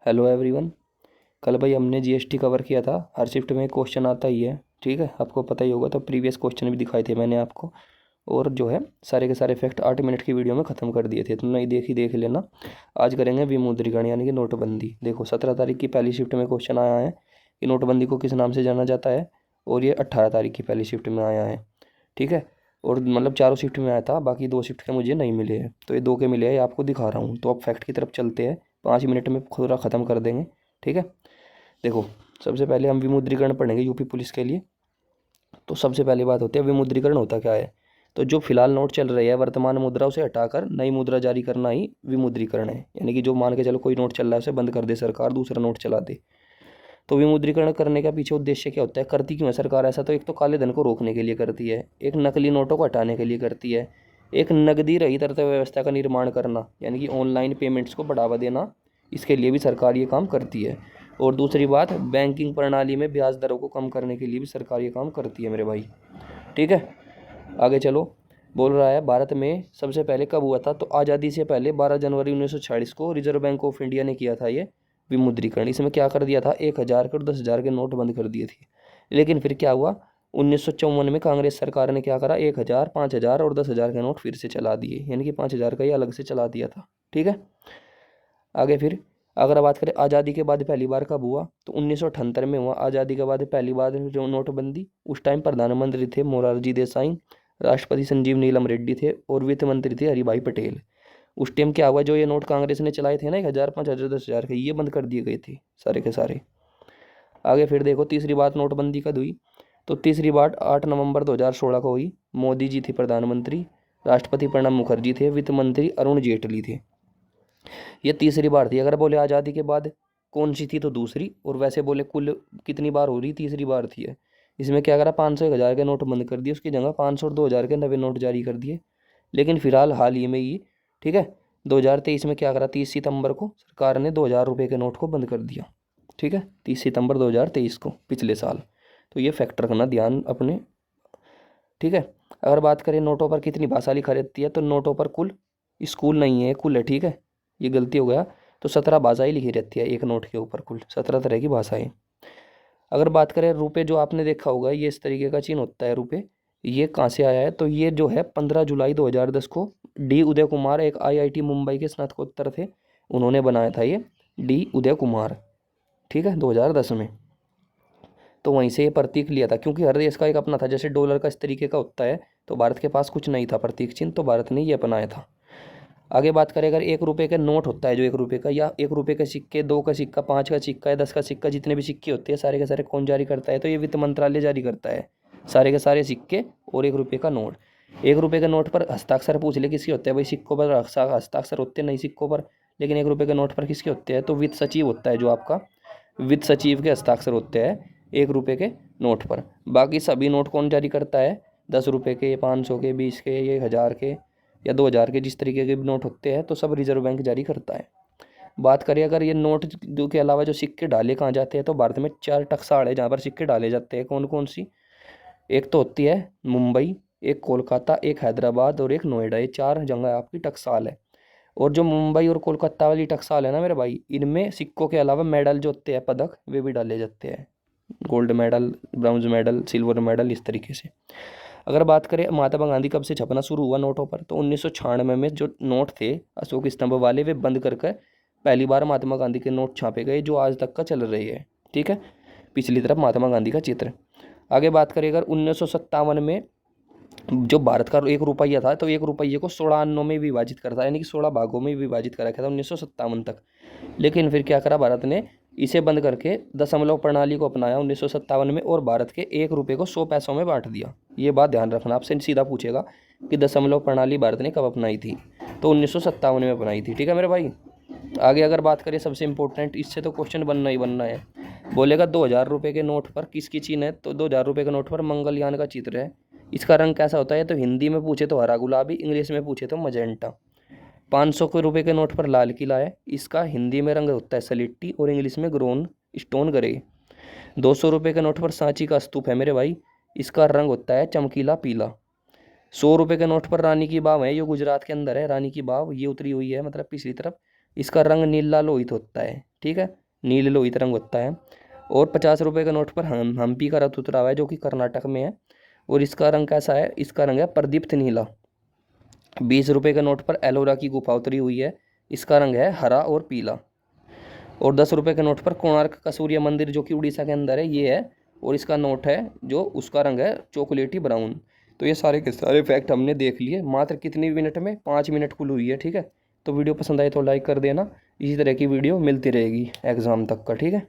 Hello everyone. कल भाई हमने जीएसटी कवर किया था। हर शिफ्ट में क्वेश्चन आता ही है, ठीक है, आपको पता ही होगा। तो प्रीवियस क्वेश्चन भी दिखाए थे मैंने आपको, और जो है सारे के सारे फैक्ट 8 मिनट की वीडियो में ख़त्म कर दिए थे, तो नहीं देखी देख लेना। आज करेंगे विमुद्रीकरण यानी कि नोटबंदी। देखो 17 तारीख की पहली शिफ्ट में क्वेश्चन आया है कि नोटबंदी को किस नाम से जाना जाता है, और ये 18 तारीख की पहली शिफ्ट में आया है, ठीक है। और मतलब चारों शिफ्ट में आया था, बाकी 2 शिफ्ट के मुझे नहीं मिले हैं, तो ये 2 के मिले हैं, ये आपको दिखा रहा हूँ। तो अब फैक्ट की तरफ चलते हैं, 5 मिनट में पूरा ख़त्म कर देंगे, ठीक है। देखो, सबसे पहले हम विमुद्रीकरण पढ़ेंगे यूपी पुलिस के लिए। तो सबसे पहली बात होती है विमुद्रीकरण होता क्या है। तो जो फिलहाल नोट चल रही है वर्तमान मुद्रा, उसे हटाकर नई मुद्रा जारी करना ही विमुद्रीकरण है। यानी कि जो मान के चलो कोई नोट चल रहा है उसे बंद कर दे सरकार, दूसरा नोट चला दे। तो विमुद्रीकरण करने का पीछे उद्देश्य क्या होता है, करती क्यों है सरकार ऐसा। तो एक तो काले धन को रोकने के लिए करती है, एक नकली नोटों को हटाने के लिए करती है, एक नकदी रहित अर्थव्यवस्था का निर्माण करना यानी कि ऑनलाइन पेमेंट्स को बढ़ावा देना, इसके लिए भी सरकार ये काम करती है। और दूसरी बात, बैंकिंग प्रणाली में ब्याज दरों को कम करने के लिए भी सरकार ये काम करती है मेरे भाई, ठीक है। आगे चलो, बोल रहा है भारत में सबसे पहले कब हुआ था। तो आज़ादी से पहले 12 जनवरी 1946 को रिजर्व बैंक ऑफ इंडिया ने किया था ये विमुद्रीकरण। इसमें क्या कर दिया था, 1,000 के और 10,000 के नोट बंद कर दिए थे। लेकिन फिर क्या हुआ, 1954 में कांग्रेस सरकार ने क्या करा, 1,000, 5,000 और 10,000 के नोट फिर से चला दिए, यानी कि 5,000 का ही अलग से चला दिया था, ठीक है। आगे फिर अगर बात करें आज़ादी के बाद पहली बार कब हुआ, तो 1978 में हुआ। आज़ादी के बाद पहली बार जो नोटबंदी, उस टाइम प्रधानमंत्री थे मोरारजी देसाई, राष्ट्रपति संजीव नीलम रेड्डी थे, और वित्त मंत्री थे हरिभाई पटेल। उस टाइम क्या हुआ, जो ये नोट कांग्रेस ने चलाए थे ना 1,000, 5,000, 10,000 के, ये बंद कर दिए गए थे सारे के सारे। आगे फिर देखो तीसरी बात नोटबंदी कब हुई। तो तीसरी बात 8 नवंबर 2016 को हुई। मोदी जी थे प्रधानमंत्री, राष्ट्रपति प्रणब मुखर्जी थे, वित्त मंत्री अरुण जेटली थे। ये तीसरी बार थी। अगर बोले आज़ादी के बाद कौन सी थी, तो दूसरी। और वैसे बोले कुल कितनी बार हो रही, तीसरी बार थी है। इसमें क्या करा, 500, 1,000 के नोट बंद कर दिए, उसकी जगह 500 और 2,000 के नवे नोट जारी कर दिए। लेकिन फिलहाल हाल ही में ही, ठीक है, 2023 में क्या करा, 30 सितंबर को सरकार ने 2,000 रुपये के नोट को बंद कर दिया, ठीक है, 30 सितंबर 2023 को, पिछले साल। तो ये फैक्ट रखना ध्यान अपने, ठीक है। अगर बात करें नोटों पर कितनी भाषा लिखा रहती है, तो नोटों पर कुल, स्कूल नहीं है, कुल है, ठीक है, ये गलती हो गया। तो 17 भाषाएं लिखी रहती है एक नोट के ऊपर, कुल 17 तरह की भाषाएं। अगर बात करें रुपये, जो आपने देखा होगा ये इस तरीके का चिन्ह होता है रुपये, ये कहाँ से आया है, तो ये जो है 15 जुलाई 2010 को डी उदय कुमार, एक आईआईटी मुंबई के स्नातकोत्तर थे, उन्होंने बनाया था ये, डी उदय कुमार, ठीक है, 2010 में। तो वहीं से ये प्रतीक लिया था, क्योंकि हर देश का एक अपना था। जैसे डॉलर का इस तरीके का होता है, तो भारत के पास कुछ नहीं था प्रतीक चिन्ह, तो भारत ने ये अपनाया था। आगे बात करें, अगर 1 रुपये का नोट होता है, जो 1 रुपये का, या 1 रुपये के सिक्के, 2 का सिक्का, 5 का सिक्का या 10 का सिक्का, जितने भी सिक्के होते हैं सारे के सारे कौन जारी करता है, तो ये वित्त मंत्रालय जारी करता है, सारे के सारे सिक्के और 1 रुपये का नोट। 1 रुपये के नोट पर हस्ताक्षर पूछ ले किसके होते हैं, भाई सिक्कों पर हस्ताक्षर होते हैं, नहीं सिक्कों पर। लेकिन 1 रुपये के नोट पर किसके होते हैं, तो वित्त सचिव होता है, जो आपका वित्त सचिव के हस्ताक्षर होते हैं 1 रुपये के नोट पर। बाकी सभी नोट कौन जारी करता है, 10 रुपये के, 500 के, 20 के, 1,000 के या 2,000 के, जिस तरीके के भी नोट होते हैं, तो सब रिजर्व बैंक जारी करता है। बात करें अगर ये नोट के अलावा जो सिक्के डाले कहाँ जाते हैं, तो भारत में 4 टकसाल है जहाँ पर सिक्के डाले जाते हैं। कौन कौन सी, एक तो होती है मुंबई, एक कोलकाता, एक हैदराबाद और एक नोएडा, ये 4 जगह आपकी टकसाल है। और जो मुंबई और कोलकाता वाली टकसाल है ना मेरे भाई, इनमें सिक्कों के अलावा मेडल जो होते हैं, पदक, वे भी डाले जाते हैं। Gold medal, bronze medal, silver medal, इस तरीके से। अगर बात करें महात्मा गांधी कब से छपना शुरू हुआ नोटों पर, तो 1996 में जो नोट थे अशोक स्तंभ वाले, वे बंद कर कर पहली बार महात्मा गांधी के नोट छापे गए, जो आज तक का चल रही है, ठीक है। पिछली तरफ महात्मा गांधी का चित्र। आगे बात करें अगर 1957 में जो भारत का 1 रुपया था, तो 1 रुपये को 16 अन्नों में विभाजित करता है, यानी कि 16 भागों में विभाजित कर रखा था 1957 तक। लेकिन फिर क्या करा भारत ने, इसे बंद करके दशमलव प्रणाली को अपनाया 1957 में, और भारत के 1 रुपये को 100 पैसों में बांट दिया। ये बात ध्यान रखना, आपसे सीधा पूछेगा कि दशमलव प्रणाली भारत ने कब अपनाई थी, तो 1957 में अपनाई थी, ठीक है मेरे भाई। आगे अगर बात करें सबसे इंपॉर्टेंट, इससे तो क्वेश्चन बनना ही बनना है। बोलेगा 2,000 रुपये के नोट पर किसकी चिन्ह है, तो 2,000 रुपये के नोट पर मंगलयान का चित्र है। इसका रंग कैसा होता है, तो हिंदी में पूछे तो हरा गुलाबी, इंग्लिश में पूछे तो मजेंटा। 500 के रुपये के नोट पर लाल किला है, इसका हिंदी में रंग होता है सलेटी और इंग्लिश में ग्रोन स्टोन ग्रे। 200 रुपये के नोट पर सांची का स्तूप है मेरे भाई, इसका रंग होता है चमकीला पीला। 100 रुपये के नोट पर रानी की बाव है, ये गुजरात के अंदर है, रानी की बाव ये उतरी हुई है, मतलब पिछली तरफ। इसका रंग नीला लोहित होता है, ठीक है, नील लोहित रंग होता है। और 50 रुपये के नोट पर हम्पी का रथ उतरा हुआ है जो कि कर्नाटक में है, और इसका रंग कैसा है, इसका रंग है प्रदीप्त नीला। 20 रुपये के नोट पर एलोरा की गुफा उतरी हुई है, इसका रंग है हरा और पीला। और 10 रुपये के नोट पर कोणार्क का सूर्य मंदिर जो कि उड़ीसा के अंदर है ये है, और इसका नोट है जो उसका रंग है चॉकलेटी ब्राउन। तो ये सारे के सारे फैक्ट हमने देख लिए मात्र कितनी मिनट में, 5 मिनट कुल हुई है, ठीक है। तो वीडियो पसंद आए तो लाइक कर देना, इसी तरह की वीडियो मिलती रहेगी एग्ज़ाम तक का, ठीक है।